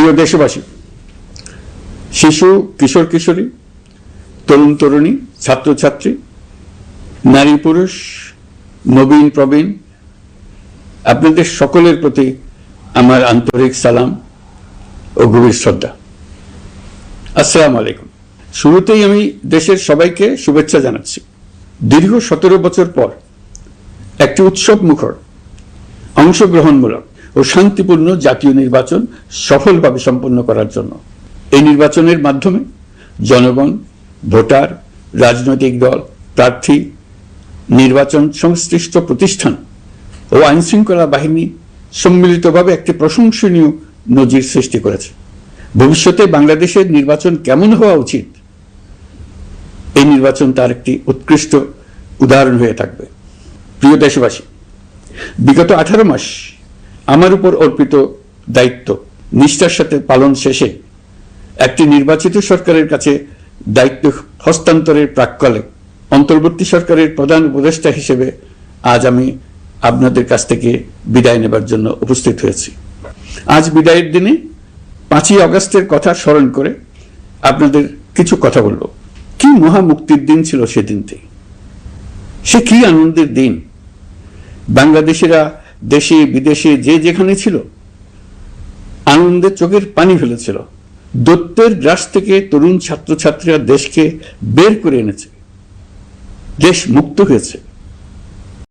প্রিয় দেশবাসী, শিশু, কিশোর কিশোরী, তরুণ তরুণী, ছাত্রছাত্রী, নারী পুরুষ, নবীন প্রবীণ, আপনাদের সকলের প্রতি আমার আন্তরিক সালাম ও গভীর শ্রদ্ধা। আসসালামু আলাইকুম। শুরুতেই আমি দেশের সবাইকে শুভেচ্ছা জানাচ্ছি। দীর্ঘ 17 বছর পর একটি উৎসব মুখর, অংশগ্রহণমূলক ও শান্তিপূর্ণ জাতীয় নির্বাচন সফলভাবে সম্পন্ন করার জন্য এই নির্বাচনের মাধ্যমে জনগণ, ভোটার, রাজনৈতিক দল, প্রার্থী, নির্বাচন সংশ্লিষ্ট প্রতিষ্ঠান ও আইনশৃঙ্খলা বাহিনী সম্মিলিতভাবে একটি প্রশংসনীয় নজির সৃষ্টি করেছে। ভবিষ্যতে বাংলাদেশের নির্বাচন কেমন হওয়া উচিত, এই নির্বাচন তার একটি উৎকৃষ্ট উদাহরণ হয়ে থাকবে। প্রিয় দেশবাসী, বিগত 18 মাস আমার উপর অর্পিত দায়িত্ব নিষ্ঠার সাথে পালন শেষে একটি নির্বাচিত সরকারের কাছে দায়িত্ব হস্তান্তরের প্রাক্কালে অন্তর্বর্তী সরকারের প্রধান উপদেষ্টা হিসেবে আজ আমি আপনাদের কাছ থেকে বিদায় নেবার জন্য উপস্থিত হয়েছি। আজ বিদায়ের দিনে 5ই আগস্টের কথা স্মরণ করে আপনাদের কিছু কথা বলবো। কি মহা মুক্তির দিন ছিল সেদিনটি, সে কি আনন্দের দিন। বাংলাদেশিরা দেশে বিদেশে যে যেখানে ছিল আনন্দে চোখের পানি ফেলেছিল। দৈত্যের গ্রাস থেকে তরুণ ছাত্রছাত্রীরা দেশকে বের করে এনেছে, দেশ মুক্ত হয়েছে।